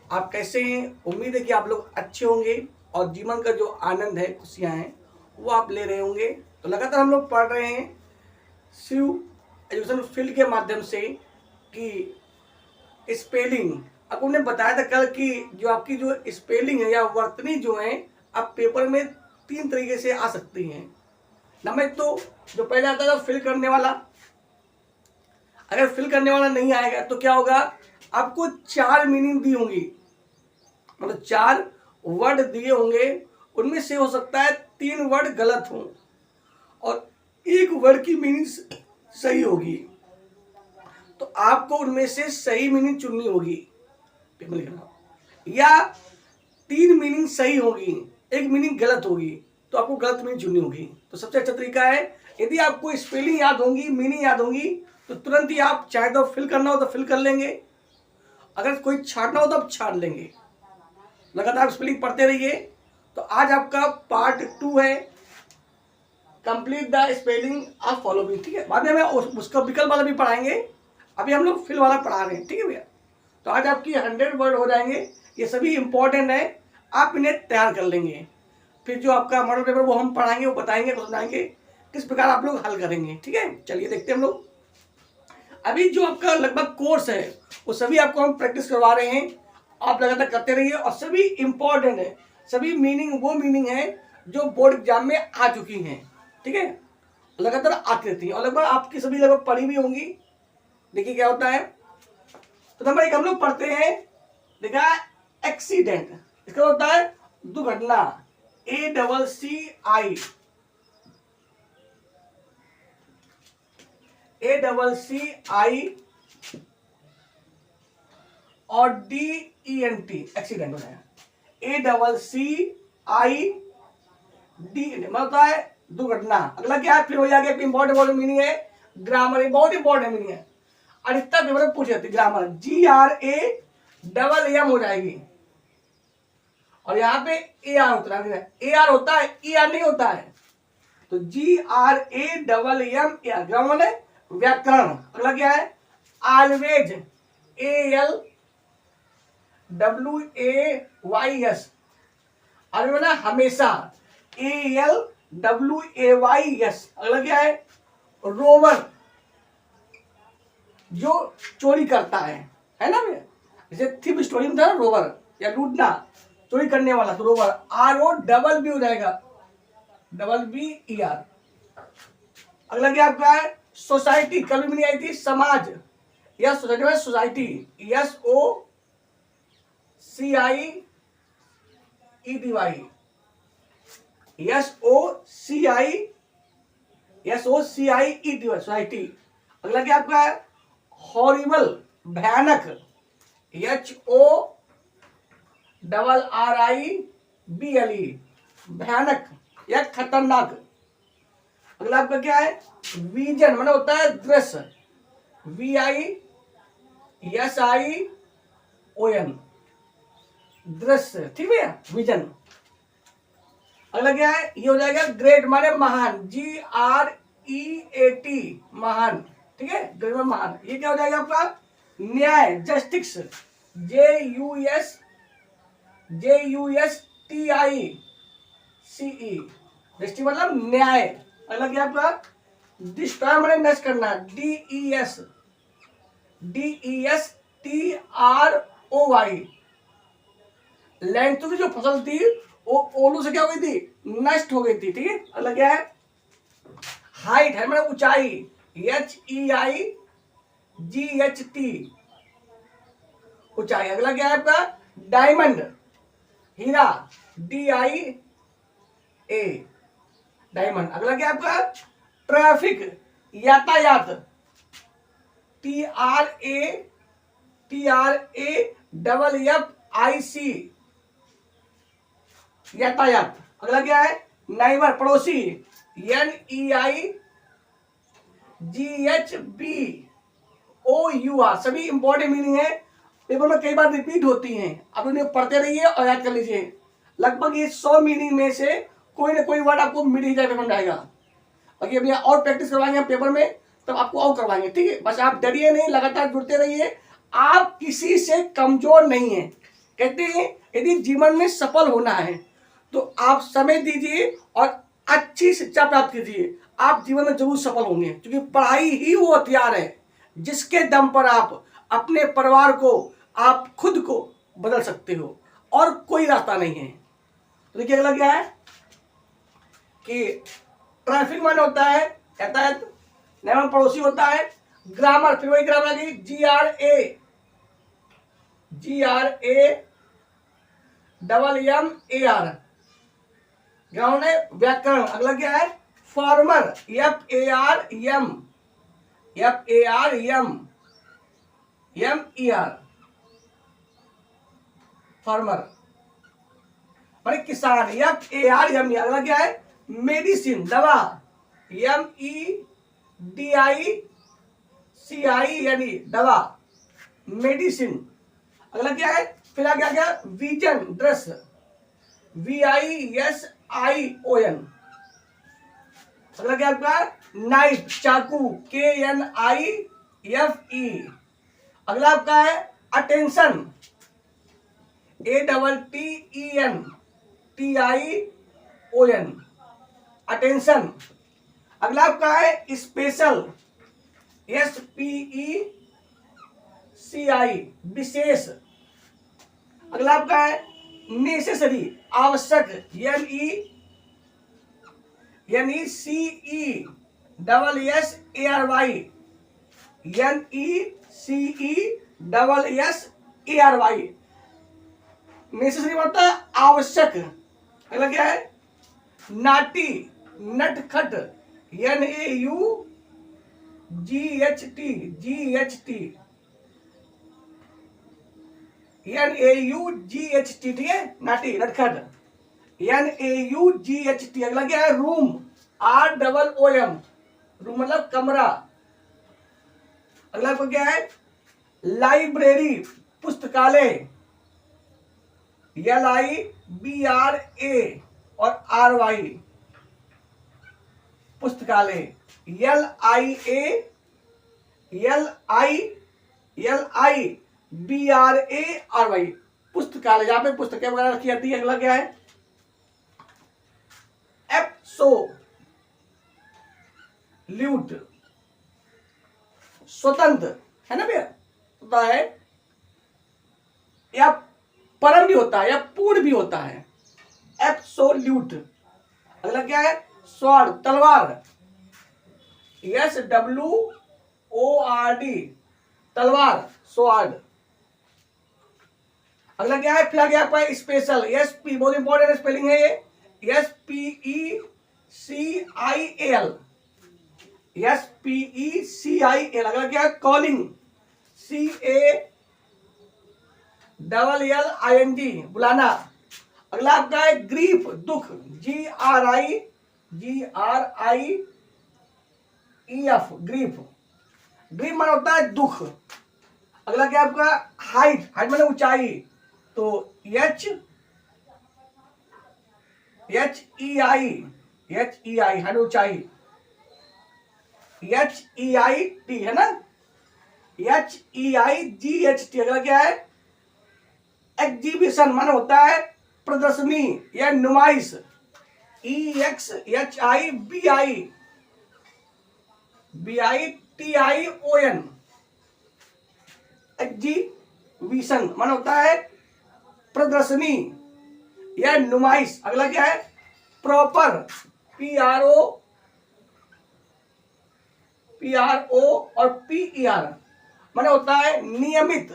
आप कैसे हैं? उम्मीद है कि आप लोग अच्छे होंगे और जीवन का जो आनंद है, खुशियाँ हैं, वो आप ले रहे होंगे। तो लगातार हम लोग पढ़ रहे हैं शिव एजुकेशन फील्ड के माध्यम से कि स्पेलिंग। आपको हमने बताया था कल कि जो आपकी जो स्पेलिंग है या वर्तनी जो है, आप पेपर में 3 तरीके से आ सकती हैं। नंबर 1 तो जो पहले आता था फिल करने वाला। अगर फिल करने वाला नहीं आएगा तो क्या होगा, आपको 4 मीनिंग दी होंगी, मतलब 4 वर्ड दिए होंगे, उनमें से हो सकता है 3 वर्ड गलत हों और 1 वर्ड की मीनिंग सही होगी। तो आपको उनमें से सही मीनिंग चुननी होगी या 3 मीनिंग सही होगी, 1 मीनिंग गलत होगी, तो आपको गलत मीनिंग चुननी होगी। तो सबसे अच्छा तरीका है, यदि आपको स्पेलिंग याद होंगी, मीनिंग याद होंगी, तो तुरंत ही आप चाहे तो फिल करना हो तो फिल कर लेंगे, अगर कोई छांटना हो तो आप छांट लेंगे। लगातार स्पेलिंग पढ़ते रहिए। तो आज आपका पार्ट 2 है, complete the spelling of following. ठीक है, बाद में हमें उसका विकल्प वाला भी पढ़ाएंगे, अभी हम लोग फिल वाला पढ़ा रहे हैं। ठीक है भैया, तो आज आपकी 100 वर्ड हो जाएंगे, ये सभी इंपॉर्टेंट है, आप इन्हें तैयार कर लेंगे। फिर जो आपका मॉडल पेपर वो हम पढ़ाएंगे, वो बताएंगे, समझाएंगे किस प्रकार आप लोग हल करेंगे। ठीक है, चलिए देखते हैं हम लोग। अभी जो आपका लगभग कोर्स है वो सभी आपको हम प्रैक्टिस करवा रहे हैं, आप लगातार करते रहिए और सभी इंपॉर्टेंट है, सभी मीनिंग वो मीनिंग है जो बोर्ड एग्जाम में आ चुकी हैं। ठीक है, लगातार आती रहती है और लगभग आपकी सभी लगभग पढ़ी भी होंगी। देखिए क्या होता है। तो नंबर 1 हम लोग पढ़ते हैं, देखा एक्सीडेंट, इसका होता है दुर्घटना, ACCI, और DENT, एक्सीडेंट हो जाएगा। ACCIDENT मतलब होता है दुर्घटना। अगला क्या है, फिर हो जाएगा, इंपॉर्टेंट मीनिंग है ग्रामर, बहुत इंपॉर्टेंट मीनिंग है, अधिकतर पेपर में पूछ जाती है ग्रामर। GRAMM हो जाएगी और यहाँ पे AR होता है, AR होता है, ER नहीं होता है, तो GRAMM ग्रामर है व्याकरण। अगला क्या है, ऑलवेज, ALWAYS, ऑलवेज ना हमेशा, ALWAYS। अगला क्या है, रोवर, जो चोरी करता है ना भैया, जैसे थीफ स्टोरी में था ना रोवर, या लूटना, चोरी करने वाला, तो रोवर, ROBB हो जाएगा, BBER। अगला क्या आपका है, सोसाइटी, कल भी नहीं आई थी, समाज, या सोसाइटी में सोसाइटी, SOCIEDY, सोसाइटी। अगला क्या आपका है, हॉरिबल, भयानक, HORRIBLE, भयानक या खतरनाक। अगला आपका क्या है, विजन, मतलब होता है दृश्य, VISION, दृश्य। ठीक है, विजन। अगला क्या है, ये हो जाएगा ग्रेट, माने महान, GREAT, महान। ठीक है, ग्रेट में महान। ये क्या हो जाएगा आपका, न्याय, जस्टिस, JUSTICE, जस्टिस मतलब न्याय। अगला क्या आपका, डिस्ट्रॉय माने नष्ट करना, DESTROY, लैंड की जो फसल थी वो ओलू से क्या हो गई थी, नष्ट हो गई थी। ठीक है, अगला क्या है, हाइट है मतलब ऊंचाई, HEIGHT, ऊंचाई। अगला क्या है आपका, डायमंड, हीरा, DIA, डायमंड। अगला क्या है आपका, ट्रैफिक, यातायात, TRAFFIC, यातायात। अगला क्या है, नाइबर, पड़ोसी, NEIGHBOUR, सभी इंपॉर्टेंट मीनिंग है, पेपर में कई बार रिपीट होती हैं, आप उन्हें पढ़ते रहिए और याद कर लीजिए। लगभग ये 100 मीनिंग में से कोई ना कोई वर्ड आपको मिल ही जाए, पेपर में आएगा। बाकी अभी और प्रैक्टिस करवाएंगे हम पेपर में, तब आपको और करवाएंगे। ठीक है, बस आप डरिए नहीं, लगातार जुड़ते रहिए, आप किसी से कमजोर नहीं है, कहते हैं यदि जीवन में सफल होना है तो आप समय दीजिए और अच्छी शिक्षा प्राप्त कीजिए, आप जीवन में जरूर सफल होंगे। क्योंकि पढ़ाई ही वो हथियार है जिसके दम पर आप अपने परिवार को, आप खुद को बदल सकते हो, और कोई रास्ता नहीं है। तो देखिए अगला क्या है कि ट्रैफिक माने होता है यातायात, नैमन पड़ोसी होता है, ग्रामर, फिर वही ग्रामर की GRAMMAR, ग्राउंड है व्याकरण। अगला क्या है फार्मर, FARMER, फार्मर माने किसान, FARME। अगला क्या है मेडिसिन, दवा, MEDICI यानी दवा, मेडिसिन। अगला क्या है, फिर आगे क्या विजन, दृश्य, VISION। अगला क्या आपका नाइफ, चाकू, KNIFE। अगला आपका है अटेंशन, ATTENTION, अटेंशन। अगला आपका है स्पेशल, SPECI, विशेष। अगला आपका है नेसेसरी, आवश्यक, NECESSARY, नेसेसरी मतलब आवश्यक। अगला क्या है नाटी, नटखट, NAUGHT, ठीक है, नाटी, नटखट, NAUGHT। अगला क्या है रूम, ROOM, रूम मतलब कमरा। अगला क्या है लाइब्रेरी, पुस्तकालय, LIBRA और RY, पुस्तकालय, LIBRARY, पुस्तकालय, जहां पे पुस्तकें वगैरह रखी जाती है। अगला क्या है एब्सोल्यूट, स्वतंत्र, है ना भैया, होता है या परम भी होता है या पूर्ण भी होता है, एब्सोल्यूट। अगला क्या है स्वॉर्ड, तलवार, SWORD, तलवार, स्वॉर्ड। अगला क्या है फिर आगे आपका स्पेशल, SP, बहुत इंपॉर्टेंट स्पेलिंग है ये, SPECIL। अगला क्या है कॉलिंग, CALLING, बुलाना। अगला आपका है ग्रीफ, दुख, GRIEF, ग्रीफ। ग्रीफ माना होता है दुख। अगला क्या आपका हाइट, हाइट माने ऊंचाई, तो HEI, हाइट ऊंचाई, HEIT, है ना, HEIGHT। अगला क्या है एग्जीबिशन, माने होता है प्रदर्शनी या नुमाइश, EXHIBITION, एग्जीबिशन माने होता है प्रदर्शनी या नुमाइश। अगला क्या है प्रॉपर, PRO और PER माने होता है नियमित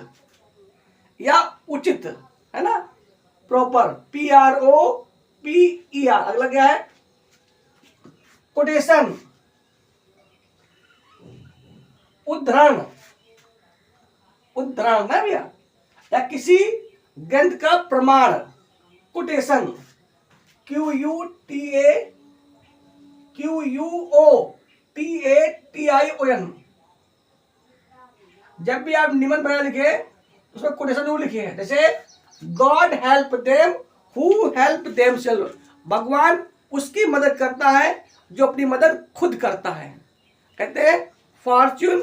या उचित, है ना, प्रॉपर, PROPER। अगला क्या है कोटेशन, उद्धरण, उद्धरण ना भैया, या किसी ग्रंथ का प्रमाण, कोटेशन, QUOTATION। जब भी आप निबंध बना लिखे उसमें कोटेशन जरूर लिखिए, जैसे God help them who help themselves, भगवान उसकी मदद करता है जो अपनी मदद खुद करता है। कहते हैं फॉर्च्यून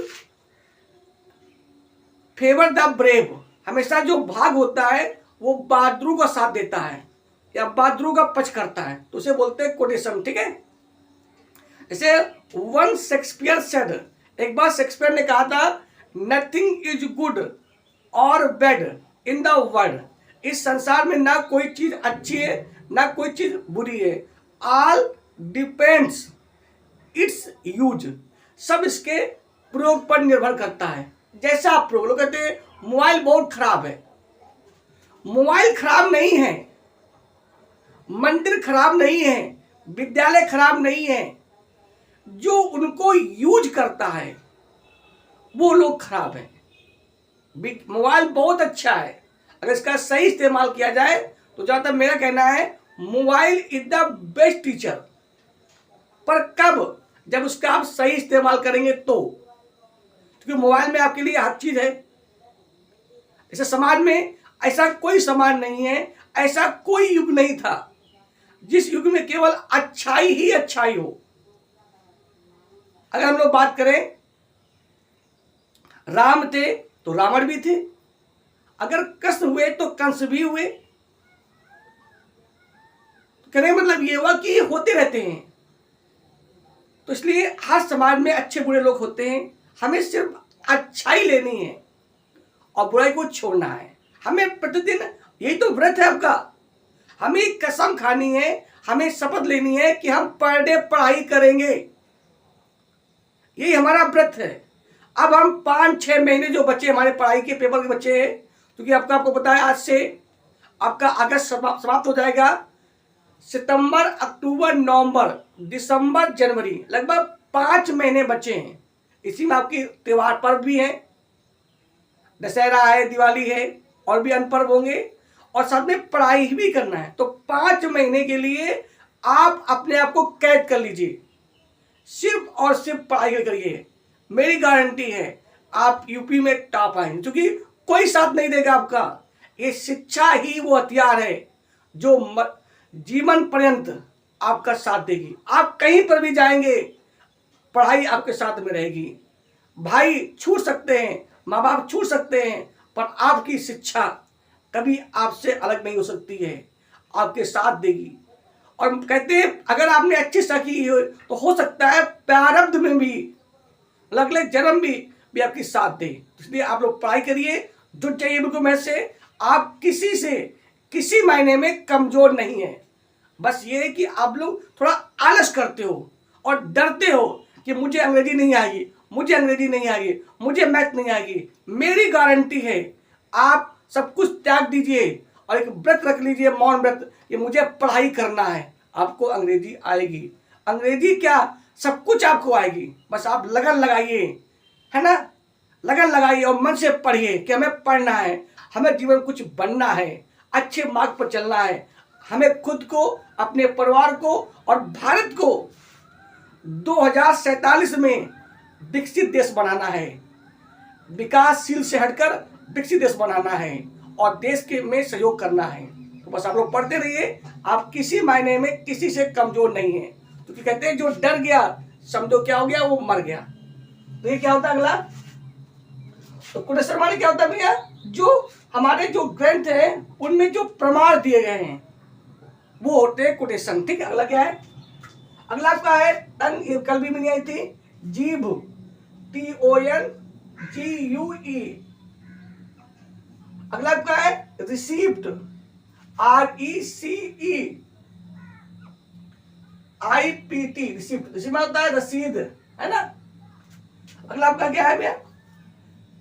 फेवर द ब्रेव, हमेशा जो भाग होता है वो बहादुरों का साथ देता है या बहादुरों का पक्ष करता है, तो उसे बोलते हैं कोटेशन। ठीक है, जैसे वन शेक्सपियर सेड, एक बार शेक्सपियर ने कहा था, नथिंग इज गुड और बैड इन द वर्ल्ड, इस संसार में ना कोई चीज अच्छी है ना कोई चीज बुरी है, ऑल डिपेंड्स इट्स यूज, सब इसके प्रयोग पर निर्भर करता है। जैसा आप प्रयोग, लोग कहते हैं मोबाइल बहुत खराब है, मोबाइल खराब नहीं है, मंदिर खराब नहीं है, विद्यालय खराब नहीं है, जो उनको यूज करता है वो लोग खराब है। मोबाइल बहुत अच्छा है, अगर इसका सही इस्तेमाल किया जाए तो जहां तक मेरा कहना है mobile is the best teacher, पर कब, जब उसका आप सही इस्तेमाल करेंगे तो, क्योंकि मोबाइल में आपके लिए हर चीज है। ऐसे समाज में ऐसा कोई समाज नहीं है, ऐसा कोई युग नहीं था जिस युग में केवल अच्छाई ही अच्छाई हो। अगर हम लोग बात करें, राम थे तो रावण भी थे, अगर कृष्ण हुए तो कंस भी हुए। तो कहने का मतलब ये हुआ कि ये होते रहते हैं। तो इसलिए हर समाज में अच्छे बुरे लोग होते हैं, हमें सिर्फ अच्छाई लेनी है और बुराई को छोड़ना है। हमें प्रतिदिन, यही तो व्रत है आपका, हमें कसम खानी है, हमें शपथ लेनी है कि हम पर डे पढ़ाई करेंगे, यही हमारा व्रत है। अब हम 5-6 महीने जो बच्चे हमारे पढ़ाई के पेपर के बच्चे हैं, क्योंकि आपको पता है आज से आपका अगस्त समाप्त हो जाएगा, सितंबर, अक्टूबर, नवंबर, दिसंबर, जनवरी, लगभग 5 महीने बचे हैं। इसी में आपकी त्योहार पर्व भी है, दशहरा है, दिवाली है और भी अन्य पर्व होंगे, और साथ में पढ़ाई भी करना है। तो 5 महीने के लिए आप अपने आप को कैद कर लीजिए, सिर्फ और सिर्फ पढ़ाई करिए। मेरी गारंटी है आप यूपी में टॉप आएंगे, क्योंकि कोई साथ नहीं देगा आपका। ये शिक्षा ही वो हथियार है जो जीवन पर्यंत आपका साथ देगी। आप कहीं पर भी जाएंगे, पढ़ाई आपके साथ में रहेगी। भाई छूट सकते हैं, माँ बाप छूट सकते हैं, पर आपकी शिक्षा कभी आपसे अलग नहीं हो सकती है, आपके साथ देगी। और कहते हैं अगर आपने अच्छी शिक्षा की हो तो हो सकता है प्रारब्ध में भी, अगले जन्म भी आपकी साथ दे। इसलिए आप लोग पढ़ाई करिए, जुट जाइए बिल्कुल मेहनत से। आप किसी से किसी मायने में कमजोर नहीं है, बस ये है कि आप लोग थोड़ा आलस करते हो और डरते हो कि मुझे अंग्रेजी नहीं आएगी, मुझे अंग्रेजी नहीं आएगी, मुझे मैथ नहीं आएगी। मेरी गारंटी है आप सब कुछ त्याग दीजिए और एक व्रत रख लीजिए, मौन व्रत, कि मुझे पढ़ाई करना है, आपको अंग्रेजी आएगी। अंग्रेजी क्या, सब कुछ आपको आएगी, बस आप लगन लगाइए, है ना, लगन लगाइए और मन से पढ़िए कि हमें पढ़ना है, हमें जीवन कुछ बनना है, अच्छे मार्ग पर चलना है, हमें खुद को, अपने परिवार को और भारत को 2047 में विकसित देश बनाना है, विकासशील से हटकर विकसित देश बनाना है और देश के में सहयोग करना है। तो बस आप लोग पढ़ते रहिए, आप किसी मायने में किसी से कमजोर नहीं है। क्योंकि कहते हैं जो डर गया समझो क्या हो गया, वो मर गया। तो ये क्या होता है अगला, तो कोटेशन माने क्या होता है भैया, जो हमारे जो ग्रंथ है उनमें जो प्रमाण दिए गए हैं वो होते हैं कोटेशन। ठीक है, अगला क्या है, अगला आपका है टंग, कल भी नहीं आई थी, जीभ, TONGUE। अगला आपका है रिसीव्ड, RECEIPT, रिसीप्ट, रिसीप्ट होता है रसीद, है ना। अगला आपका क्या है भैया,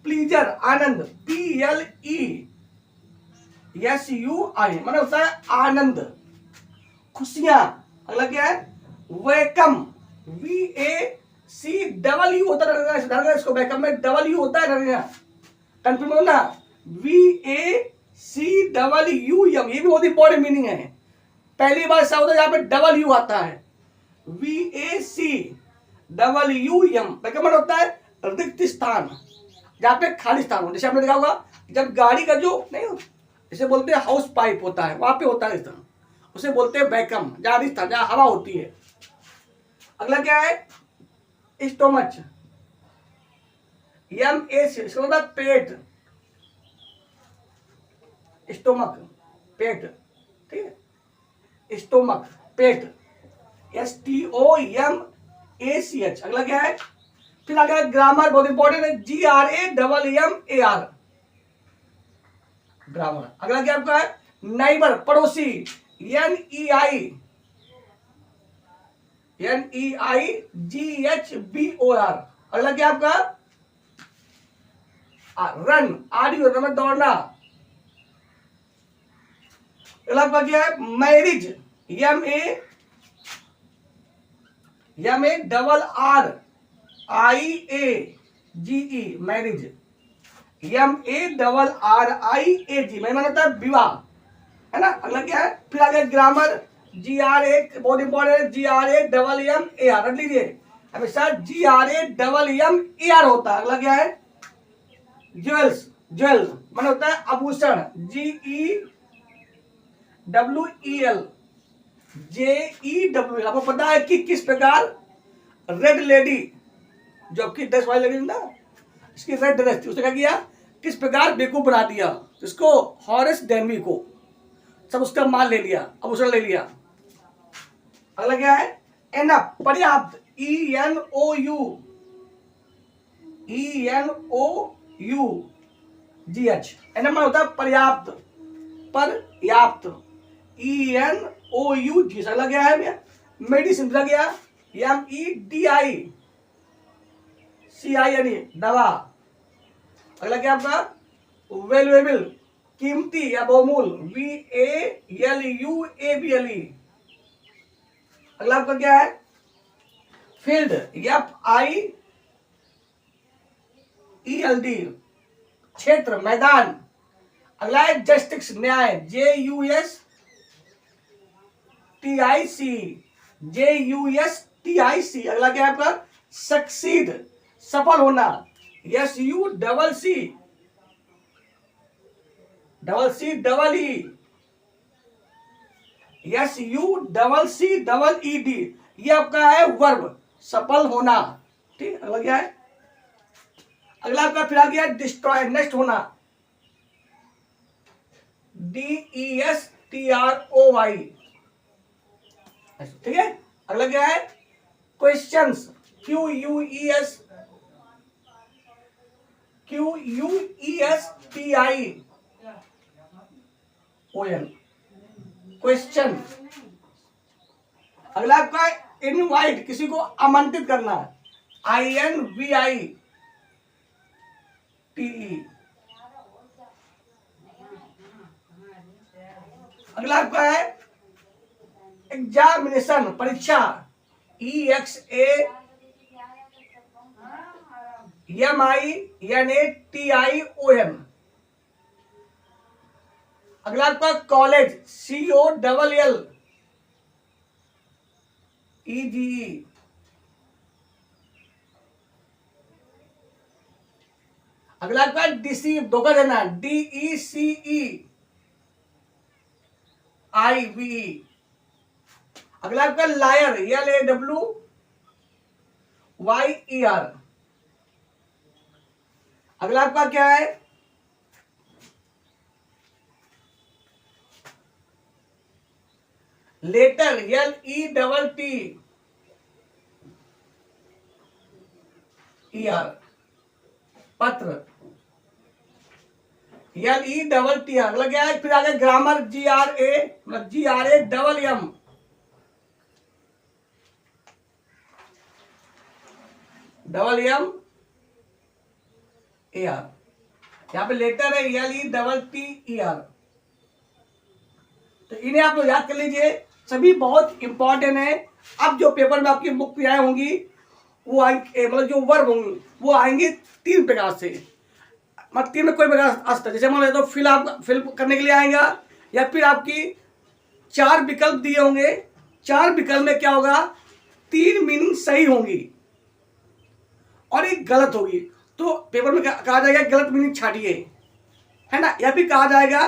प्लीजर, आनंद, PLESUI, मतलब होता है आनंद, खुशियां। अगला क्या है, वेकम, VACW होता है, इसको वेकम में W होता है, कंफ्यूज हो ना, VACWM, ये भी बहुत इंपॉर्टेंट मीनिंग है। पहली बार ऐसा होता है जहां पे W आता है, VACWM, वेकम होता है रिक्त स्थान, जहां पे खाली स्थान हो। जैसे आपने देखा होगा जब गाड़ी का जो नहीं हो, जैसे बोलते हैं हाउस पाइप होता है, वहां पे होता है स्थान, उसे बोलते हैं वैकम, जहां स्थान, जहां हवा होती है। अगला क्या है, स्टोमच, MAC, इसका मतलब पेट, स्टोमक, पेट, ठीक है, स्टोमक, पेट, STOMACH। अगला क्या है, फिर आगे ग्रामर, बहुत इंपॉर्टेंट है, GRAMMAR, ग्रामर। अगला क्या आपका है, नाइबर, पड़ोसी, NEIGHBOR। अगला क्या आपका, रन, RU, रन दौड़ना। अगला आपका क्या है, मैरिज, MARRIAGE, मैरिज, MARRIAG, मैं होता है विवाह, है ना। अगला क्या है, फिर आगे ग्रामर, GRA, बहुत इंपॉर्टेंट, GRAMMAR, रख लीजिए हमेशा, GRAMMAR होता है। अगला क्या है, ज्वेल्स, ज्वेल माने होता है आभूषण, JEWEL, आपको पता है कि किस प्रकार रेड लेडी, जो आपकी ड्रेस वाली लगी ना, इसकी रेड ड्रेस थी, उसने क्या किया, किस प्रकार बेवकूफ बना दिया इसको, हॉरेस डेनवी को, सब उसका माल ले लिया, आभूषण ले लिया। अगला क्या है, एनफ, पर्याप्त, ENOUGH, एनफ में होता है पर्याप्त, पर्याप्त, ENOUG। अगला क्या है, मेडिसिन, लग गया MEDICINE, दवा। अगला क्या आपका, वैल्यूएबल, कीमती या बहुमूल, VALUABLE। अगला आपका क्या है, फील्ड, FIELD, क्षेत्र, मैदान। अगला है जस्टिस, न्याय, JUSTIC। अगला क्या है आपका, सक्सीड, सफल होना, SUCCEE। SUCCEED, ये आपका है वर्ब, सफल होना, ठीक। अगला क्या है, अगला आपका फिर आ गया डिस्ट्रॉय, नष्ट होना, DESTROY, ठीक है। अगला क्या है, क्वेश्चंस, QUESTION, क्वेश्चन। अगला आपका इनवाइट, किसी को आमंत्रित करना, INVITE। अगला आपका है एग्जामिनेशन, परीक्षा, EXAMINATION। अगला आपका कॉलेज, COLLEGE। अगला आपका डिसीव, धोखा देना, DECEIVE। अगला आपका लायर, LAWYER। अगला आपका क्या है, लेटर, LETTER। पत्र, LETTER। अगला क्या है, फिर आगे ग्रामर, GRAMMAR। यहाँ पे लेटर है, LETTER। तो इन्हें आप लोग याद कर लीजिए, सभी बहुत इंपॉर्टेंट है। अब जो पेपर में आपकी मुख्य क्रियाएं होंगी वो आएंगे, मतलब जो वर्ब होंगे वो आएंगे 3 प्रकार से, मतलब 3 में कोई प्रकार आ सकता है। जैसे मान लो फिल करने के लिए आएगा, या फिर आपकी 4 विकल्प दिए होंगे, 4 विकल्प में क्या होगा, 3 मीनिंग सही होंगी और एक गलत होगी। तो पेपर में कहा जाएगा गलत मीनिंग छाटिए, है ना, या फिर कहा जाएगा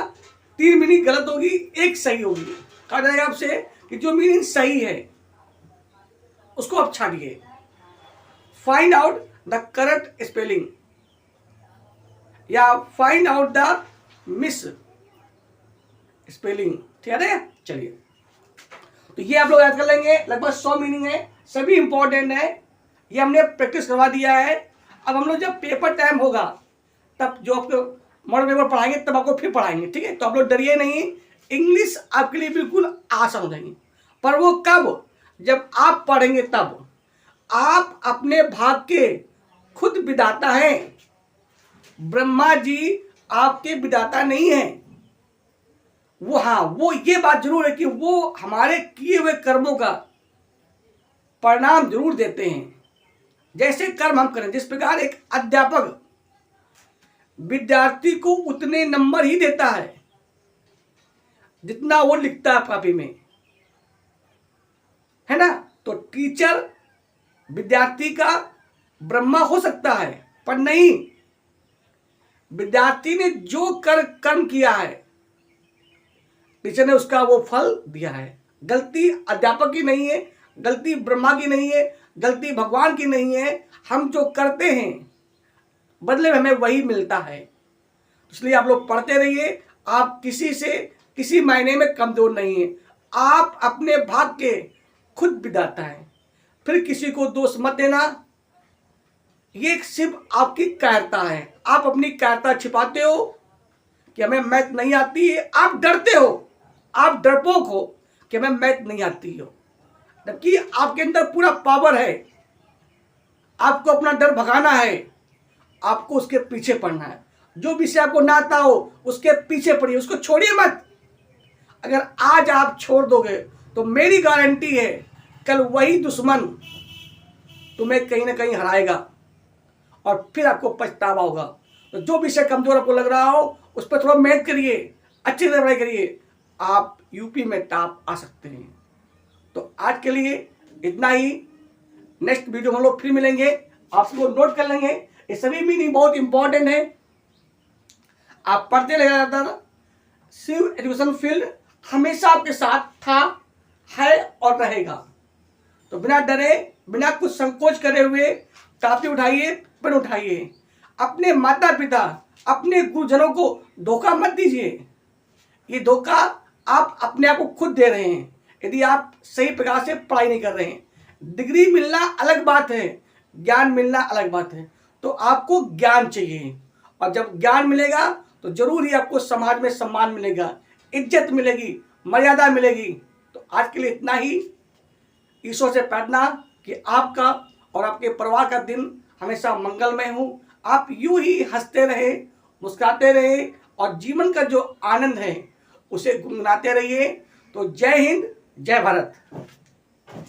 3 मीनिंग गलत होगी, एक सही होगी। कहा जाएगा आपसे कि जो मीनिंग सही है उसको आप छाटिए। Find out the correct spelling, या find out the misspelling, ठीक है। चलिए, तो ये आप लोग याद कर लेंगे, लगभग 100 मीनिंग है, सभी इंपॉर्टेंट है, ये हमने प्रैक्टिस करवा दिया है। अब हम लोग जब पेपर टाइम होगा तब जो आपको मॉडल पेपर पढ़ाएंगे तब आपको फिर पढ़ाएंगे, ठीक है। तो आप लोग डरिए नहीं, इंग्लिश आपके लिए बिल्कुल आसान हो जाएगी। पर वो कब, जब आप पढ़ेंगे तब। आप अपने भाग के खुद विधाता हैं, ब्रह्मा जी आपके विधाता नहीं है। वो हाँ, वो ये बात जरूर है कि वो हमारे किए हुए कर्मों का परिणाम जरूर देते हैं। जैसे कर्म हम करें, जिस प्रकार एक अध्यापक विद्यार्थी को उतने नंबर ही देता है जितना वो लिखता है कॉपी में, है ना। तो टीचर विद्यार्थी का ब्रह्मा हो सकता है, पर नहीं, विद्यार्थी ने जो कर्म किया है टीचर ने उसका वो फल दिया है। गलती अध्यापक की नहीं है, गलती ब्रह्मा की नहीं है, गलती भगवान की नहीं है। हम जो करते हैं बदले में हमें वही मिलता है। इसलिए आप लोग पढ़ते रहिए, आप किसी से किसी मायने में कमजोर नहीं है। आप अपने भाग के खुद विधाता है, फिर किसी को दोष मत देना, ये सिर्फ आपकी कायरता है। आप अपनी कायरता छिपाते हो कि हमें मैथ नहीं आती है, आप डरते हो, आप डरपोक हो कि हमें मैथ नहीं आती हो, जबकि आपके अंदर पूरा पावर है। आपको अपना डर भगाना है, आपको उसके पीछे पड़ना है। जो विषय आपको ना आता हो उसके पीछे पड़िए, उसको छोड़िए मत। अगर आज आप छोड़ दोगे तो मेरी गारंटी है कल वही दुश्मन तुम्हें कहीं ना कहीं हराएगा और फिर आपको पछतावा होगा। तो जो विषय कमजोर आपको लग रहा हो उस पर थोड़ा मेहनत करिए, अच्छे से पढ़ाई करिए, आप यूपी में टॉप आ सकते हैं। तो आज के लिए इतना ही। नेक्स्ट वीडियो में हम लोग फिर मिलेंगे। आप लोग नोट कर लेंगे, ये सभी मीनिंग बहुत इंपॉर्टेंट है, आप पढ़ते लगातार। शिव एजुकेशन फील्ड हमेशा आपके साथ था, है और रहेगा। तो बिना डरे, बिना कुछ संकोच करे हुए कॉपी उठाइए, पेन उठाइए। अपने माता पिता, अपने गुरुजनों को धोखा मत दीजिए। ये धोखा आप अपने आप को खुद दे रहे हैं यदि आप सही प्रकार से पढ़ाई नहीं कर रहे हैं। डिग्री मिलना अलग बात है, ज्ञान मिलना अलग बात है। तो आपको ज्ञान चाहिए, और जब ज्ञान मिलेगा तो जरूर ही आपको समाज में सम्मान मिलेगा, इज्जत मिलेगी, मर्यादा मिलेगी। तो आज के लिए इतना ही। ईश्वर से प्रार्थना कि आपका और आपके परिवार का दिन हमेशा मंगलमय हो। आप यूं ही हंसते रहे, मुस्कुराते रहे और जीवन का जो आनंद है उसे गुनगुनाते रहिए। तो जय हिंद, जय भारत।